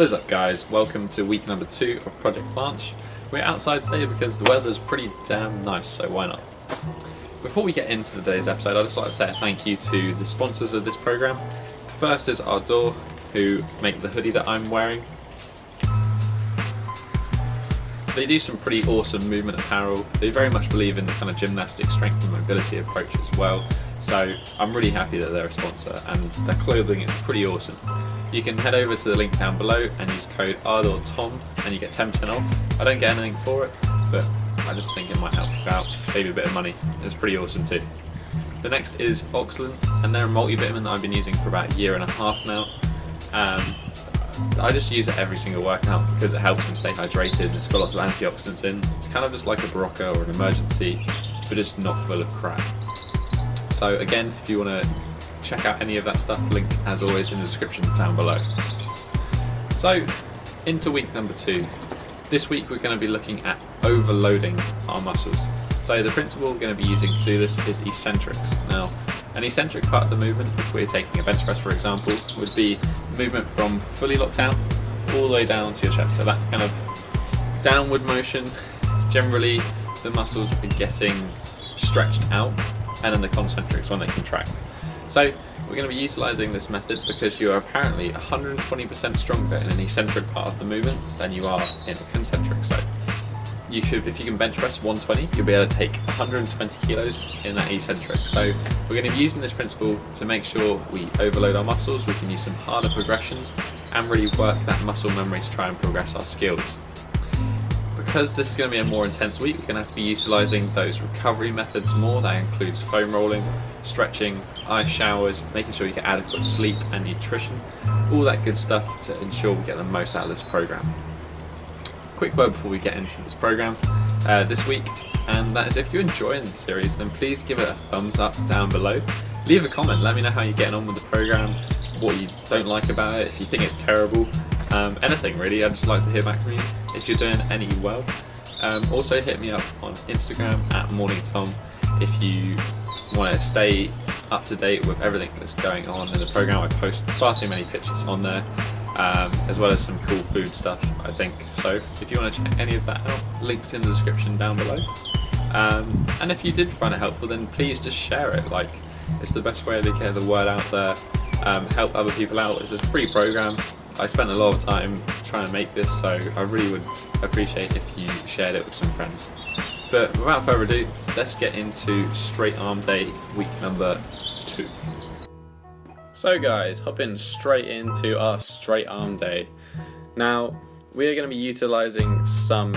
What is up, guys? Welcome to week number 2 of Project Planche. We're outside today because the weather's pretty damn nice, so why not? Before we get into today's episode, I'd just like to say a thank you to the sponsors of this program. The first is Ardor, who make the hoodie that I'm wearing. They do some pretty awesome movement apparel. They very much believe in the kind of gymnastic strength and mobility approach as well. So I'm really happy that they're a sponsor, and their clothing is pretty awesome. You can head over to the link down below and use code ARDORTOM and you get 10% off. I don't get anything for it, but I just think it might help you out, save you a bit of money. It's pretty awesome too. The next is Oxland, and they're a multivitamin that I've been using for about a year and a half now. I just use it every single workout because it helps me stay hydrated. It's got lots of antioxidants in. It's kind of just like a Barocca or an Emergency, but just not full of crap. So again, if you want to check out any of that stuff, link as always in the description down below. So into week number 2. This week we're going to be looking at overloading our muscles. So the principle we're going to be using to do this is eccentrics. Now, an eccentric part of the movement, if we're taking a bench press for example, would be movement from fully locked out all the way down to your chest. So that kind of downward motion, generally the muscles are getting stretched out, and then the concentrics when they contract. So we're going to be utilising this method because you are apparently 120% stronger in an eccentric part of the movement than you are in a concentric. So you should, if you can bench press 120, you'll be able to take 120 kilos in that eccentric. So we're going to be using this principle to make sure we overload our muscles. We can use some harder progressions and really work that muscle memory to try and progress our skills. Because this is going to be a more intense week, we're going to have to be utilising those recovery methods more. That includes foam rolling, stretching, ice showers, making sure you get adequate sleep and nutrition, all that good stuff to ensure we get the most out of this program. Quick word before we get into this program this week, and that is if you're enjoying the series, then please give it a thumbs up down below. Leave a comment, let me know how you're getting on with the program, what you don't like about it, if you think it's terrible, anything really. I'd just like to hear back from you if you're doing any well. Also hit me up on Instagram at morningtom if you want to stay up to date with everything that's going on in the program. I post far too many pictures on there, as well as some cool food stuff, I think. So if you want to check any of that out, links in the description down below. And if you did find it helpful, then please just share it. Like, it's the best way to get the word out there, help other people out. It's a free program. I spent a lot of time trying to make this, so I really would appreciate if you shared it with some friends. But without further ado, let's get into straight arm day, week number 2. So guys, hopping straight into our straight arm day. Now, we are going to be utilising some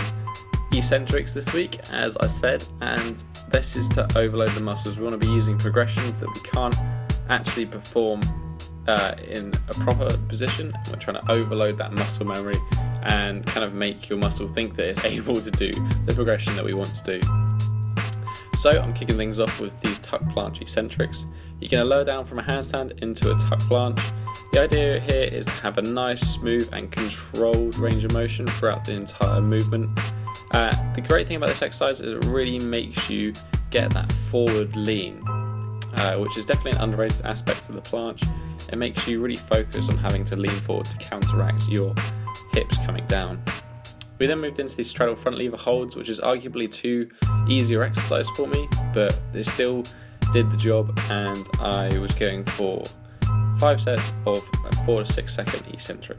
eccentrics this week, as I said, and this is to overload the muscles. We want to be using progressions that we can't actually perform in a proper position. We're trying to overload that muscle memory and kind of make your muscle think that it's able to do the progression that we want to do. So I'm kicking things off with these tuck planche eccentrics. You're going to lower down from a handstand into a tuck planche. The idea here is to have a nice, smooth and controlled range of motion throughout the entire movement. The great thing about this exercise is it really makes you get that forward lean, which is definitely an underrated aspect of the planche. It makes you really focus on having to lean forward to counteract your hips coming down. We then moved into these straddle front lever holds, which is arguably too easier exercise for me, but they still did the job, and I was going for 5 sets of a 4 to 6 second eccentric.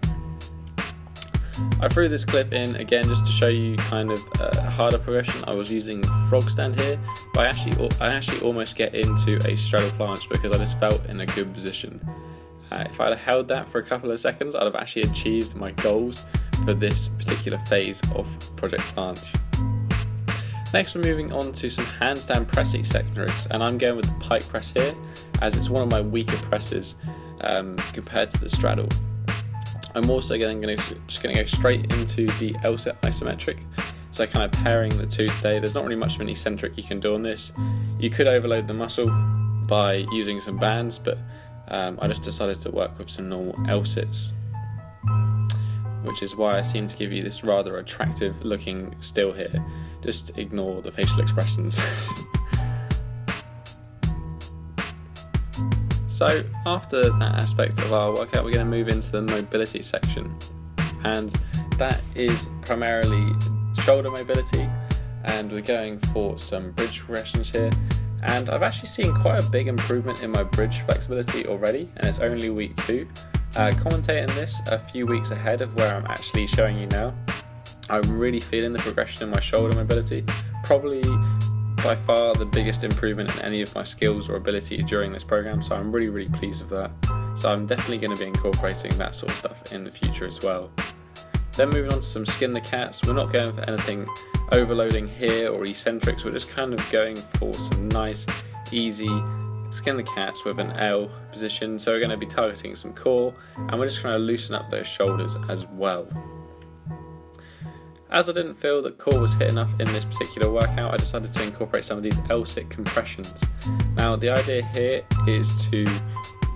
I threw this clip in again just to show you kind of a harder progression. I was using frog stand here, but I actually almost get into a straddle planche because I just felt in a good position. If I'd have held that for a couple of seconds, I'd have actually achieved my goals for this particular phase of Project Planche. Next, we're moving on to some handstand pressing eccentrics, and I'm going with the pike press here, as it's one of my weaker presses compared to the straddle. I'm also just going to go straight into the L-sit isometric, so kind of pairing the two today. There's not really much of an eccentric you can do on this. You could overload the muscle by using some bands, but I just decided to work with some normal L-sits, which is why I seem to give you this rather attractive looking still here. Just ignore the facial expressions. So after that aspect of our workout, we're going to move into the mobility section. and that is primarily shoulder mobility, and we're going for some bridge progressions here. And I've actually seen quite a big improvement in my bridge flexibility already, and it's only week 2. Commentating this a few weeks ahead of where I'm actually showing you now, I'm really feeling the progression in my shoulder mobility, probably by far the biggest improvement in any of my skills or ability during this program, so I'm really pleased with that. So I'm definitely going to be incorporating that sort of stuff in the future as well. Then moving on to some skin the cats. We're not going for anything overloading here or eccentrics, we're just kind of going for some nice easy skin the cats with an L position. So we're going to be targeting some core, and we're just trying to loosen up those shoulders as well. As I didn't feel that core was hit enough in this particular workout, I decided to incorporate some of these L-sit compressions. Now the idea here is to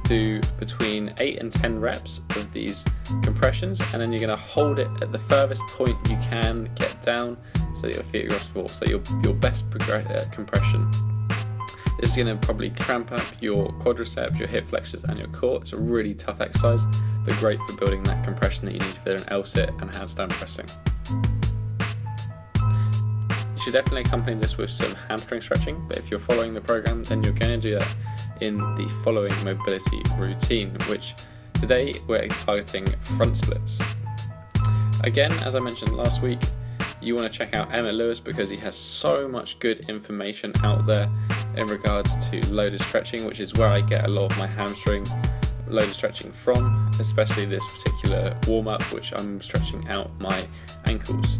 do between 8 and 10 reps of these compressions, and then you're going to hold it at the furthest point you can get down so that your feet are restful, so your best compression. This is going to probably cramp up your quadriceps, your hip flexors and your core. It's a really tough exercise, but great for building that compression that you need for an L-sit and handstand pressing. You should definitely accompany this with some hamstring stretching, but if you're following the program, then you're going to do that in the following mobility routine, which today we're targeting front splits. Again, as I mentioned last week, you want to check out EMMET Lewis because he has so much good information out there in regards to loaded stretching, which is where I get a lot of my hamstring loaded stretching from, especially this particular warm-up, which I'm stretching out my ankles.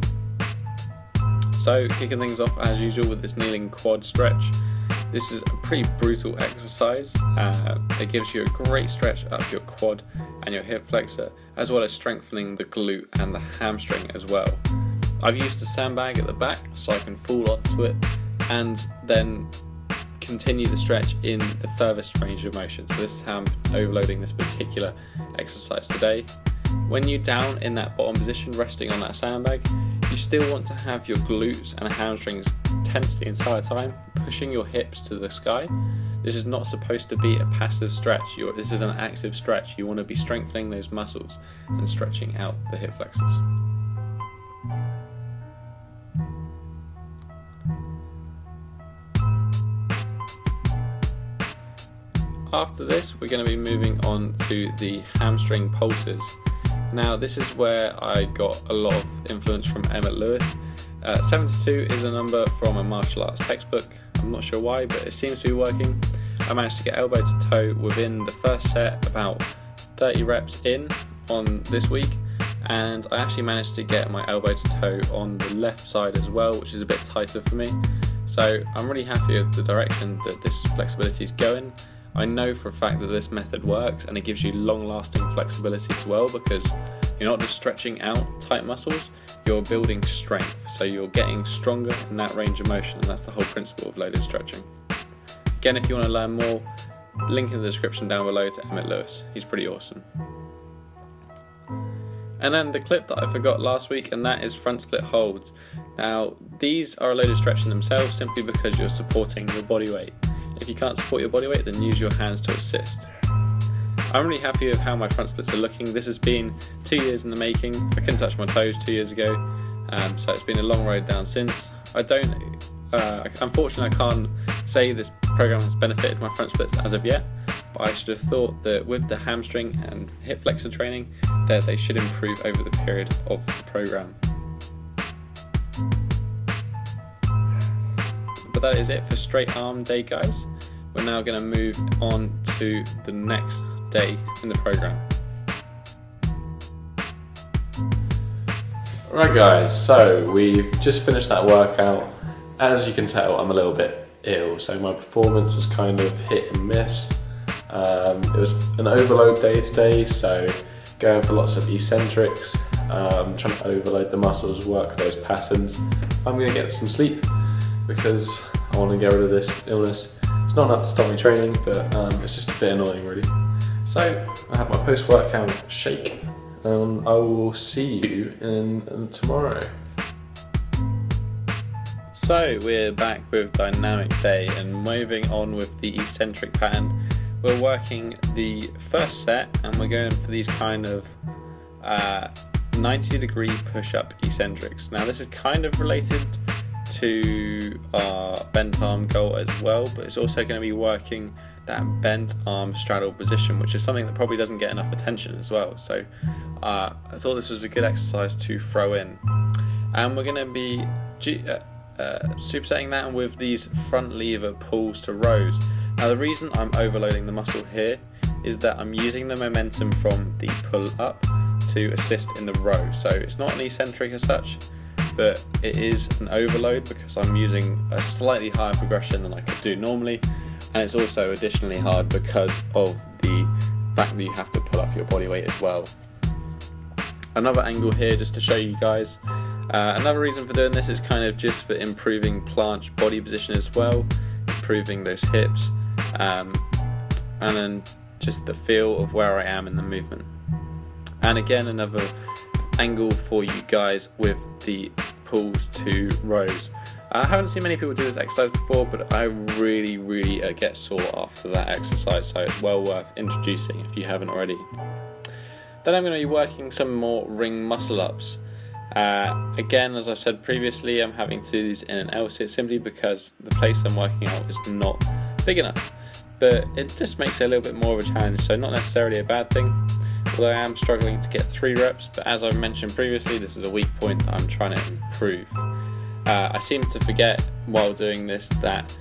So kicking things off as usual with this kneeling quad stretch. This is a pretty brutal exercise. It gives you a great stretch up your quad and your hip flexor, as well as strengthening the glute and the hamstring as well. I've used a sandbag at the back so I can fall onto it and then continue the stretch in the furthest range of motion. So this is how I'm overloading this particular exercise today. When you're down in that bottom position, resting on that sandbag, you still want to have your glutes and hamstrings tense the entire time, pushing your hips to the sky. This is not supposed to be a passive stretch. This is an active stretch. You want to be strengthening those muscles and stretching out the hip flexors. After this, we're going to be moving on to the hamstring pulses. Now this is where I got a lot of influence from EMMET Lewis. 72 is a number from a martial arts textbook. I'm not sure why, but it seems to be working. I managed to get elbow to toe within the first set, about 30 reps in on this week, and I actually managed to get my elbow to toe on the left side as well, which is a bit tighter for me. So I'm really happy with the direction that this flexibility is going. I know for a fact that this method works, and it gives you long-lasting flexibility as well, because you're not just stretching out tight muscles, you're building strength, so you're getting stronger in that range of motion, and that's the whole principle of loaded stretching. Again, if you want to learn more, link in the description down below to EMMET Lewis. He's pretty awesome. And then the clip that I forgot last week, and that is front split holds. Now these are a loaded stretch in themselves simply because you're supporting your body weight. If you can't support your body weight, then use your hands to assist. I'm really happy with how my front splits are looking. This has been 2 years in the making. I couldn't touch my toes 2 years ago, so it's been a long road down since. Unfortunately I can't say this program has benefited my front splits as of yet, but I should have thought that with the hamstring and hip flexor training that they should improve over the period of the program. But that is it for straight arm day, guys. We're now going to move on to the next day in the program. Right guys, so we've just finished that workout. As you can tell, I'm a little bit ill, so my performance was kind of hit and miss. It was an overload day today, so going for lots of eccentrics, trying to overload the muscles, work those patterns. I'm going to get some sleep because I want to get rid of this illness. It's not enough to stop me training, but it's just a bit annoying really. So I have my post-workout shake, and I will see you in tomorrow. So we're back with dynamic day and moving on with the eccentric pattern. We're working the first set and we're going for these kind of 90-degree push-up eccentrics. Now this is kind of related to our bent arm goal as well, but it's also going to be working that bent arm straddle position, which is something that probably doesn't get enough attention as well. So I thought this was a good exercise to throw in, and we're going to be supersetting that with these front lever pulls to rows. Now the reason I'm overloading the muscle here is that I'm using the momentum from the pull up to assist in the row. So it's not an eccentric as such, but it is an overload because I'm using a slightly higher progression than I could do normally, and it's also additionally hard because of the fact that you have to pull up your body weight as well. Another angle here just to show you guys. Another reason for doing this is kind of just for improving planche body position as well, improving those hips, and then just the feel of where I am in the movement. And again, another angle for you guys with the pulls to rows. I haven't seen many people do this exercise before, but I really get sore after that exercise, so it's well worth introducing if you haven't already. Then I'm going to be working some more ring muscle ups. Again, as I've said previously, I'm having to do these in an L sit simply because the place I'm working out is not big enough, but it just makes it a little bit more of a challenge, so not necessarily a bad thing, although I am struggling to get 3 reps, but as I mentioned previously, this is a weak point that I'm trying to improve. I seem to forget while doing this that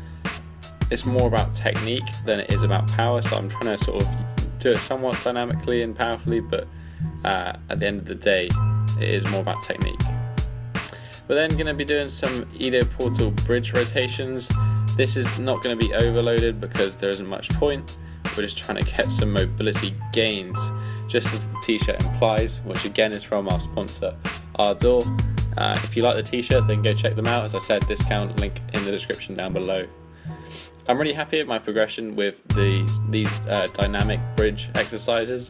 it's more about technique than it is about power, so I'm trying to sort of do it somewhat dynamically and powerfully, but at the end of the day it is more about technique. We're then going to be doing some ilioportal bridge rotations. This is not going to be overloaded because there isn't much point. We're just trying to get some mobility gains, just as the t-shirt implies, which again is from our sponsor Ardor. If you like the t-shirt, then go check them out. As I said, discount link in the description down below. I'm really happy with my progression with these dynamic bridge exercises.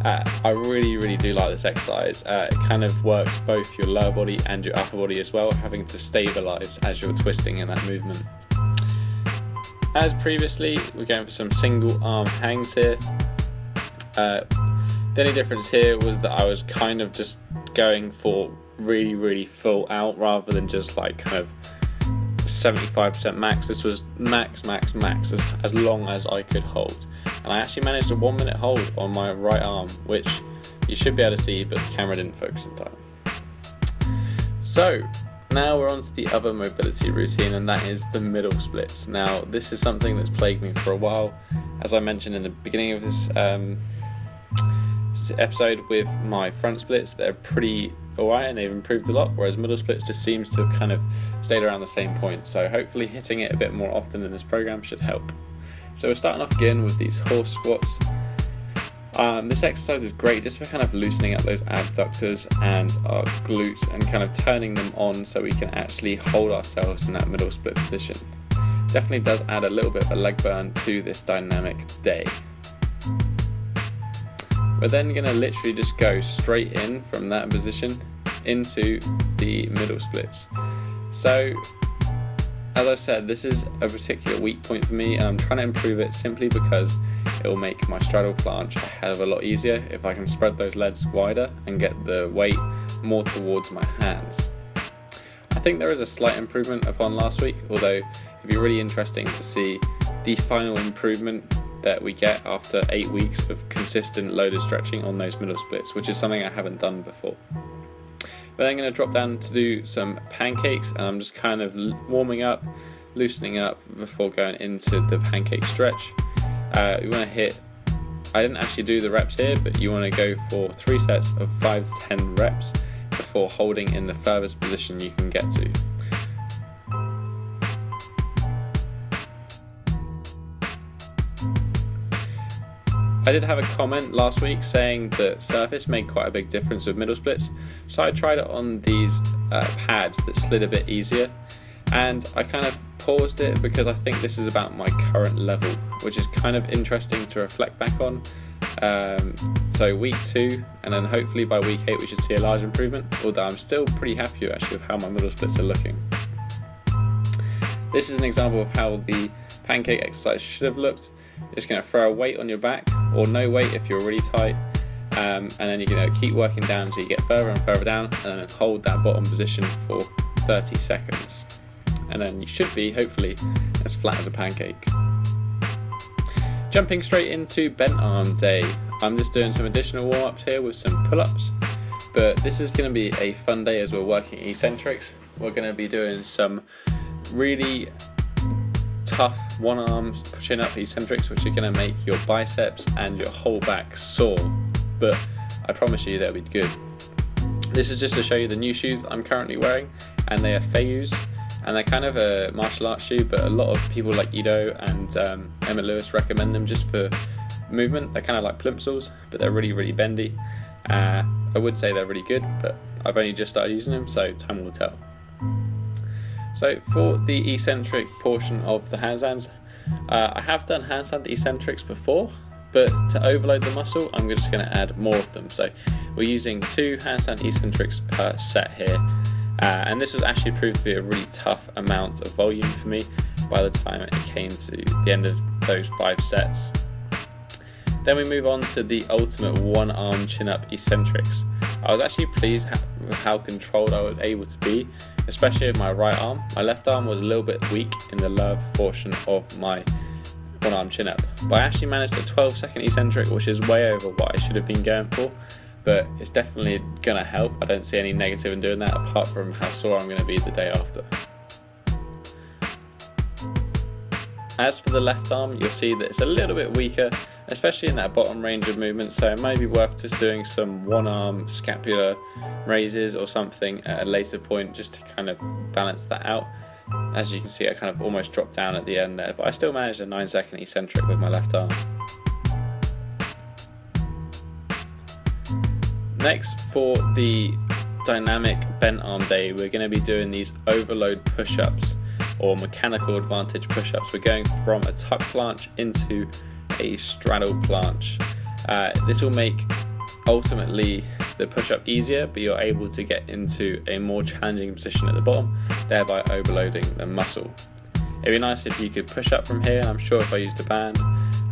I really do like this exercise. It kind of works both your lower body and your upper body as well, having to stabilize as you're twisting in that movement. As previously, we're going for some single arm hangs here. The only difference here was that I was kind of just going for really full out rather than just like kind of 75% max. This was max as long as I could hold, and I actually managed a 1 minute hold on my right arm, which you should be able to see, but the camera didn't focus in time. So now we're on to the other mobility routine, and that is the middle splits. Now this is something that's plagued me for a while. As I mentioned in the beginning of this episode, with my front splits, they're pretty alright and they've improved a lot, whereas middle splits just seems to have kind of stayed around the same point, so hopefully hitting it a bit more often in this program should help. So we're starting off again with these horse squats. This exercise is great just for kind of loosening up those abductors and our glutes and kind of turning them on so we can actually hold ourselves in that middle split position. Definitely does add a little bit of a leg burn to this dynamic day. We're then going to literally just go straight in from that position into the middle splits. So as I said, this is a particular weak point for me, and I'm trying to improve it simply because it will make my straddle planche a hell of a lot easier if I can spread those legs wider and get the weight more towards my hands. I think there is a slight improvement upon last week, although it'd be really interesting to see the final improvement that we get after 8 weeks of consistent loaded stretching on those middle splits, which is something I haven't done before. But I'm going to drop down to do some pancakes, and I'm just kind of warming up, loosening up before going into the pancake stretch. You want to hit, I didn't actually do the reps here, but you want to go for 3 sets of 5 to 10 reps before holding in the furthest position you can get to. I did have a comment last week saying that surface made quite a big difference with middle splits, so I tried it on these pads that slid a bit easier, and I kind of paused it because I think this is about my current level, which is kind of interesting to reflect back on. So week 2, and then hopefully by week 8 we should see a large improvement, although I'm still pretty happy actually with how my middle splits are looking. This is an example of how the pancake exercise should have looked. Just going to throw a weight on your back, or no weight if you're really tight, and then you're going to keep working down until you get further and further down, and then hold that bottom position for 30 seconds. And then you should be, hopefully, as flat as a pancake. Jumping straight into bent arm day. I'm just doing some additional warm-ups here with some pull-ups, but this is going to be a fun day as we're working eccentrics. We're going to be doing some really tough one-arm chin-up eccentrics, which are going to make your biceps and your whole back sore, but I promise you they'll be good. This is just to show you the new shoes that I'm currently wearing, and they are Feiyus, and they're kind of a martial arts shoe, but a lot of people like Ido and Emma Lewis recommend them just for movement. They're kind of like plimsolls, but they're really, really bendy. I would say they're really good, but I've only just started using them, so time will tell. So for the eccentric portion of the handstands, I have done handstand eccentrics before, but to overload the muscle, I'm just going to add more of them. So we're using 2 handstand eccentrics per set here. And this was actually proved to be a really tough amount of volume for me by the time it came to the end of those 5 sets. Then we move on to the ultimate one-arm chin-up eccentrics. I was actually pleased with how controlled I was able to be, especially with my right arm. My left arm was a little bit weak in the lower portion of my one-arm chin-up. But I actually managed a 12-second eccentric, which is way over what I should have been going for. But it's definitely going to help. I don't see any negative in doing that, apart from how sore I'm going to be the day after. As for the left arm, you'll see that it's a little bit weaker, especially in that bottom range of movement, so it may be worth just doing some one-arm scapular raises or something at a later point just to kind of balance that out. As you can see, I kind of almost dropped down at the end there, but I still managed a 9-second eccentric with my left arm. Next, for the dynamic bent arm day, we're going to be doing these overload push-ups or mechanical advantage push-ups. We're going from a tuck planche into a straddle planche. This will make ultimately the push-up easier, but you're able to get into a more challenging position at the bottom, thereby overloading the muscle. It'd be nice if you could push up from here, and I'm sure if I used a band,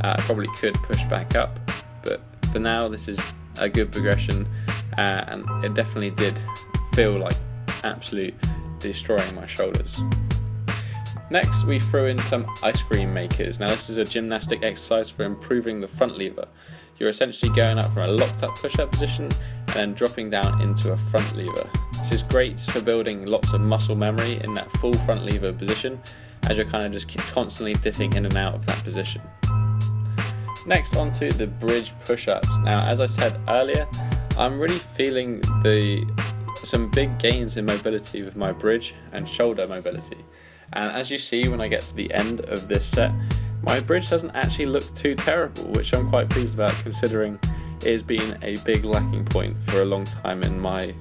I probably could push back up, but for now this is a good progression, and it definitely did feel like absolute destroying my shoulders. Next, we threw in some ice cream makers. Now this is a gymnastic exercise for improving the front lever. You're essentially going up from a locked up push-up position and then dropping down into a front lever. This is great just for building lots of muscle memory in that full front lever position, as you're kind of just constantly dipping in and out of that position. Next, onto the bridge push-ups. Now, as I said earlier, I'm really feeling some big gains in mobility with my bridge and shoulder mobility. And as you see, when I get to the end of this set, my bridge doesn't actually look too terrible, which I'm quite pleased about, considering it has been a big lacking point for a long time in my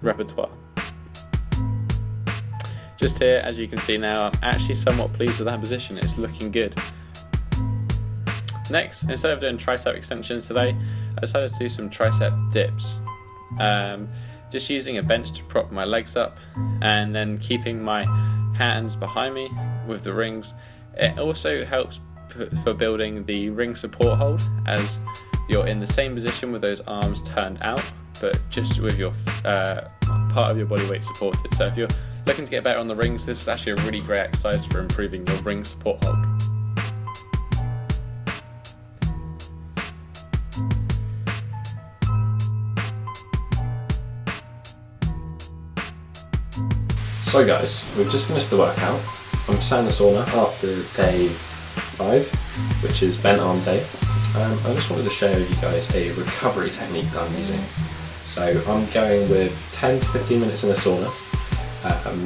repertoire. Just here, as you can see now, I'm actually somewhat pleased with that position. It's looking good. Next, instead of doing tricep extensions today, I decided to do some tricep dips. Just using a bench to prop my legs up and then keeping my hands behind me with the rings. It also helps for building the ring support hold, as you're in the same position with those arms turned out, but just with your part of your body weight supported. So if you're looking to get better on the rings, this is actually a really great exercise for improving your ring support hold. So guys, we've just finished the workout. I'm sat in the sauna after day 5, which is bent arm day. I just wanted to share with you guys a recovery technique that I'm using. So I'm going with 10 to 15 minutes in the sauna,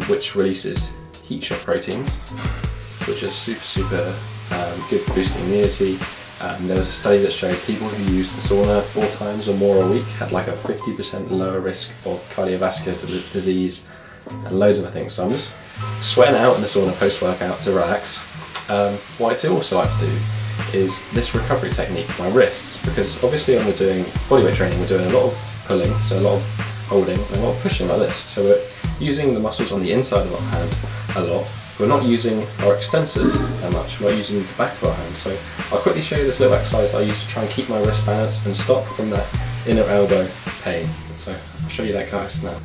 which releases heat shock proteins, which is super good for boosting immunity. There was a study that showed people who used the sauna 4 times or more a week had like a 50% lower risk of cardiovascular disease and loads of other things. So I'm just sweating out in the sauna post-workout to relax. What I do also like to do is this recovery technique for my wrists, because obviously when we're doing bodyweight training, we're doing a lot of pulling, so a lot of holding and a lot of pushing like this. So we're using the muscles on the inside of our hand a lot, we're not using our extensors that much, we're using the back of our hands. So I'll quickly show you this little exercise that I use to try and keep my wrist balanced and stop from that inner elbow pain. So I'll show you that, guys, now.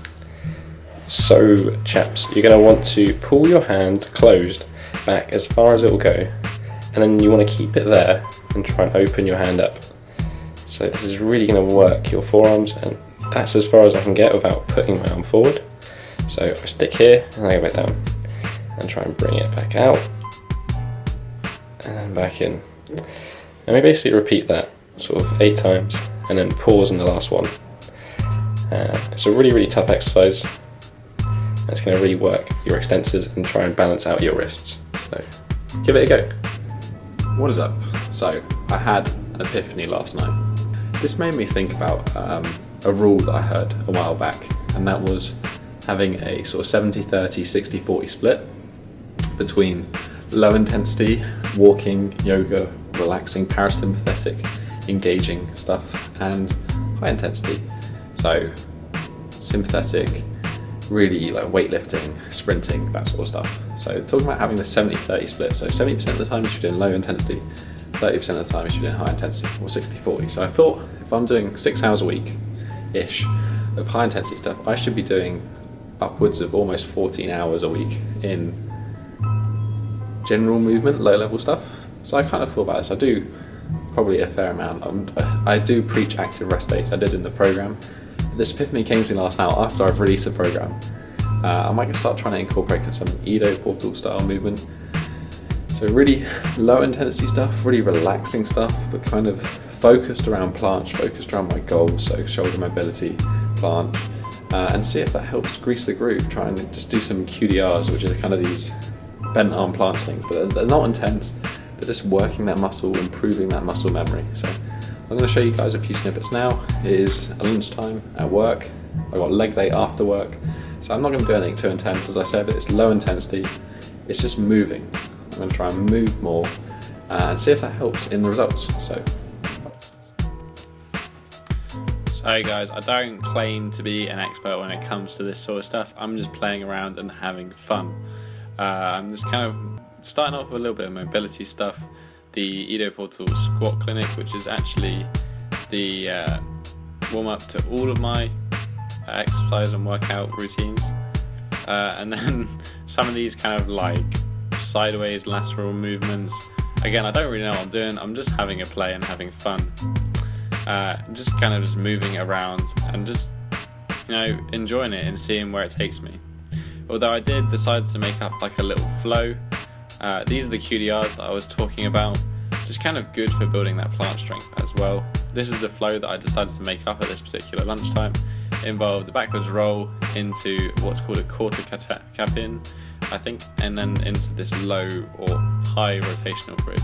So chaps, you're going to want to pull your hand closed back as far as it will go, and then you want to keep it there and try and open your hand up. So this is really going to work your forearms, and that's as far as I can get without putting my arm forward. So I stick here and I go back down and try and bring it back out and then back in. And we basically repeat that sort of 8 times and then pause in the last one. It's a really tough exercise. It's going to really work your extensors and try and balance out your wrists. So give it a go. What is up? So I had an epiphany last night. This made me think about a rule that I heard a while back, and that was having a sort of 70-30, 60-40 split between low intensity, walking, yoga, relaxing, parasympathetic, engaging stuff, and high intensity. So sympathetic, really like weightlifting, sprinting, that sort of stuff. So talking about having the 70-30 split, so 70% of the time you should be doing low intensity, 30% of the time you should be doing high intensity, or 60-40. So I thought if I'm doing 6 hours a week-ish of high intensity stuff, I should be doing upwards of almost 14 hours a week in general movement, low level stuff. So I kind of thought about this. I do probably a fair amount. I do preach active rest days, I did in the program. This epiphany came to me last night after I've released the program. I might start trying to incorporate some Edo portal style movement. So really low intensity stuff, really relaxing stuff, but kind of focused around planche, focused around my goals, so shoulder mobility, planche, and see if that helps grease the groove. Try and just do some QDRs, which are kind of these bent arm planche things, but they're not intense. They're just working that muscle, improving that muscle memory. So I'm going to show you guys a few snippets now. It is a lunchtime at work. I've got leg day after work. So I'm not going to do anything too intense, as I said. It's low intensity. It's just moving. I'm going to try and move more and see if that helps in the results. So guys, I don't claim to be an expert when it comes to this sort of stuff. I'm just playing around and having fun. I'm just kind of starting off with a little bit of mobility stuff. The Edo Portal Squat Clinic, which is actually the warm-up to all of my exercise and workout routines. And then some of these kind of like sideways lateral movements. Again, I don't really know what I'm doing. I'm just having a play and having fun. Just kind of just moving around and just, you know, enjoying it and seeing where it takes me. Although I did decide to make up like a little flow. These are the QDRs that I was talking about, just kind of good for building that planche strength as well. This is the flow that I decided to make up at this particular lunchtime. It involved the backwards roll into what's called a quarter cap in, I think, and then into this low or high rotational bridge.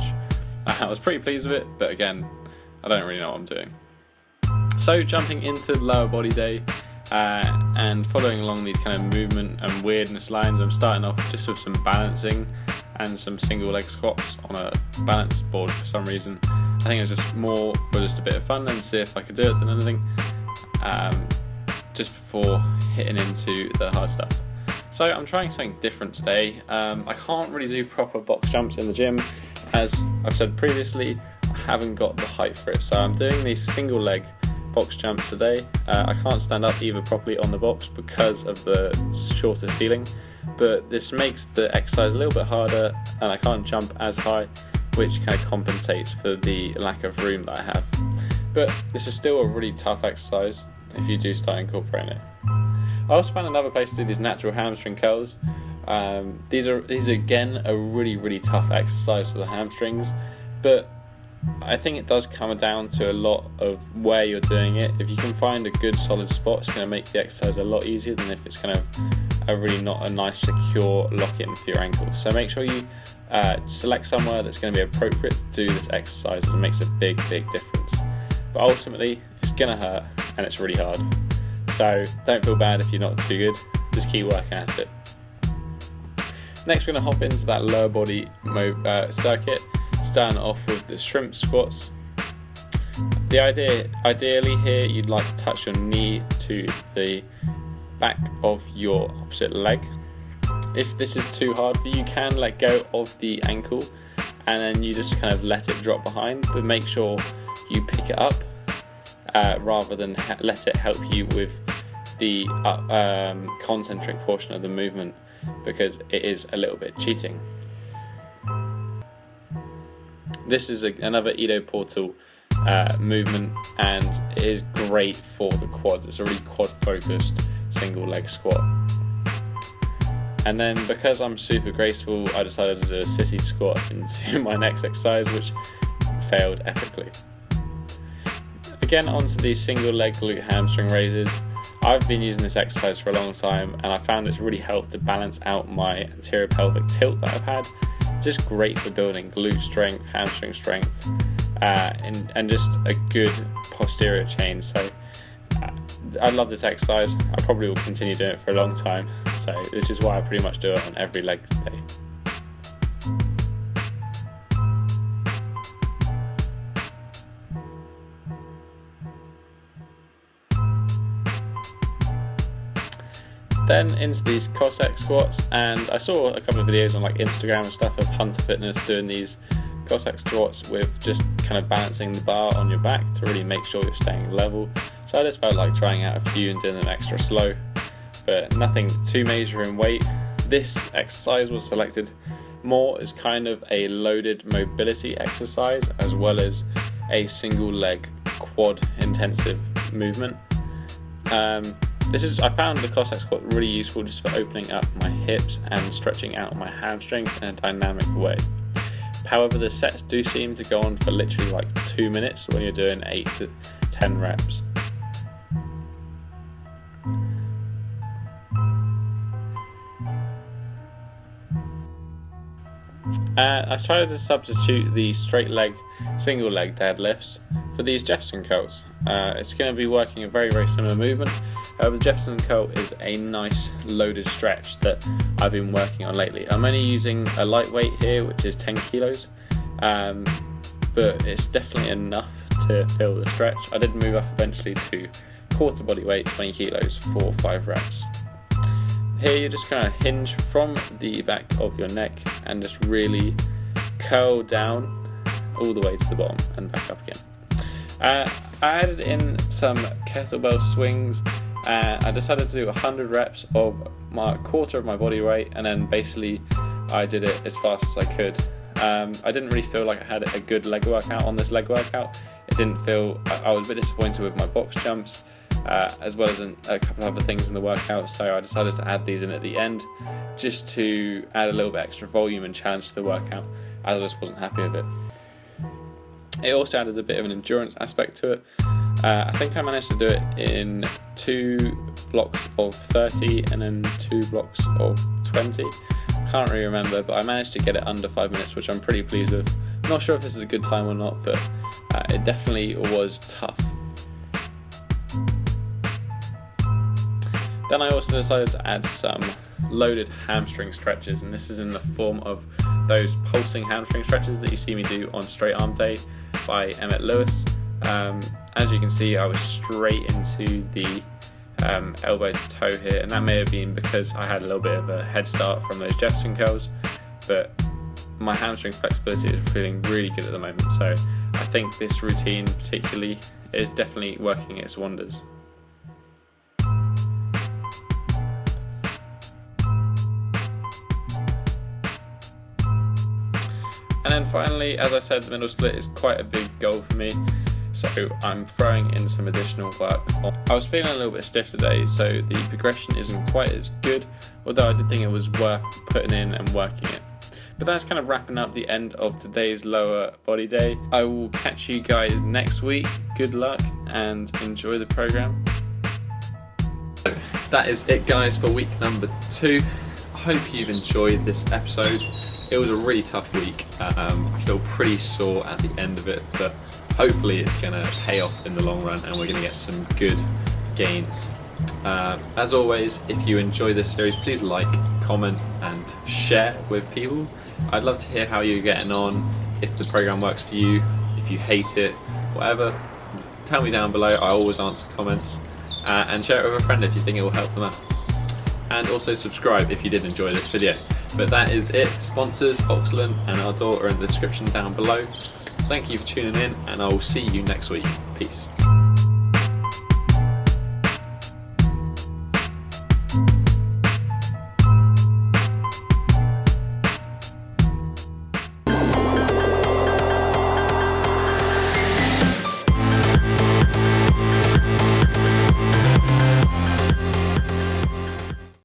I was pretty pleased with it, but again, I don't really know what I'm doing. So jumping into the lower body day, and following along these kind of movement and weirdness lines, I'm starting off just with some balancing and some single leg squats on a balance board for some reason. I think it was just more for just a bit of fun and see if I could do it than anything, just before hitting into the hard stuff. So I'm trying something different today. I can't really do proper box jumps in the gym. As I've said previously, I haven't got the height for it. So I'm doing these single leg box jumps today. I can't stand up either properly on the box because of the shorter ceiling, but this makes the exercise a little bit harder and I can't jump as high, which kind of compensates for the lack of room that I have. But this is still a really tough exercise if you do start incorporating it. I also found another place to do these natural hamstring curls. These are again a really tough exercise for the hamstrings, but I think it does come down to a lot of where you're doing it. If you can find a good solid spot, it's going to make the exercise a lot easier than if it's kind of a really not a nice secure lock-in for your ankles. So make sure you select somewhere that's going to be appropriate to do this exercise. It makes a big difference. But ultimately, it's going to hurt and it's really hard. So don't feel bad if you're not too good. Just keep working at it. Next, we're going to hop into that lower body circuit. Starting off with the shrimp squats. The ideally here, you'd like to touch your knee to the back of your opposite leg. if this is too hard for you, you can let go of the ankle and then you just kind of let it drop behind, but make sure you pick it up rather than let it help you with the concentric portion of the movement, because it is a little bit cheating. This is another Ido portal movement, and it is great for the quads. It's a really quad focused single leg squat. And then because I'm super graceful, I decided to do a sissy squat into my next exercise, which failed epically. Again, onto these single leg glute hamstring raises. I've been using this exercise for a long time, and I found it's really helped to balance out my anterior pelvic tilt that I've had. Just great for building glute strength, hamstring strength, and just a good posterior chain. So I love this exercise. I probably will continue doing it for a long time. So this is why I pretty much do it on every leg day. Then into these Cossack squats, and I saw a couple of videos on like Instagram and stuff of Hunter Fitness doing these Cossack squats with just kind of balancing the bar on your back to really make sure you're staying level. So I just felt like trying out a few and doing them extra slow, but nothing too major in weight. This exercise was selected more as kind of a loaded mobility exercise as well as a single leg quad intensive movement. I found the Cossack squat really useful just for opening up my hips and stretching out my hamstrings in a dynamic way. However, the sets do seem to go on for literally like 2 minutes when you're doing 8 to 10 reps. I started to substitute the straight leg, single leg deadlifts for these Jefferson curls. It's going to be working a very, very similar movement. However, the Jefferson curl is a nice loaded stretch that I've been working on lately. I'm only using a lightweight here, which is 10 kilos, but it's definitely enough to fill the stretch. I did move up eventually to quarter body weight, 20 kilos for 5 reps. Here you're just going to hinge from the back of your neck and just really curl down all the way to the bottom and back up again. I added in some kettlebell swings. I decided to do 100 reps of my quarter of my body weight, and then basically I did it as fast as I could. I didn't really feel like I had a good leg workout on this leg workout. It didn't feel, I was a bit disappointed with my box jumps, as well as a couple of other things in the workout, so I decided to add these in at the end just to add a little bit extra volume and challenge to the workout, as I just wasn't happy with it. It also added a bit of an endurance aspect to it. I think I managed to do it in 2 blocks of 30 and then 2 blocks of 20. Can't really remember, but I managed to get it under 5 minutes, which I'm pretty pleased with. Not sure if this is a good time or not, but it definitely was tough. Then I also decided to add some loaded hamstring stretches, and this is in the form of those pulsing hamstring stretches that you see me do on Straight Arm Day by EMMET Lewis. As you can see, I was straight into the elbow to toe here, and that may have been because I had a little bit of a head start from those Jefferson curls, but my hamstring flexibility is feeling really good at the moment, so I think this routine particularly is definitely working its wonders. And then finally, as I said, the middle split is quite a big goal for me, so I'm throwing in some additional work. I was feeling a little bit stiff today, so the progression isn't quite as good, although I did think it was worth putting in and working it. But that's kind of wrapping up the end of today's lower body day. I will catch you guys next week. Good luck and enjoy the program. That is it, guys, for week number 2. I hope you've enjoyed this episode. It was a really tough week. I feel pretty sore at the end of it, but hopefully it's going to pay off in the long run and we're going to get some good gains. As always, if you enjoy this series, please like, comment and share with people. I'd love to hear how you're getting on, if the program works for you, if you hate it, whatever. Tell me down below. I always answer comments, and share it with a friend if you think it will help them out. and also subscribe if you did enjoy this video. But that is it. Sponsors Oxland and Ardor are in the description down below. Thank you for tuning in, and I will see you next week. Peace.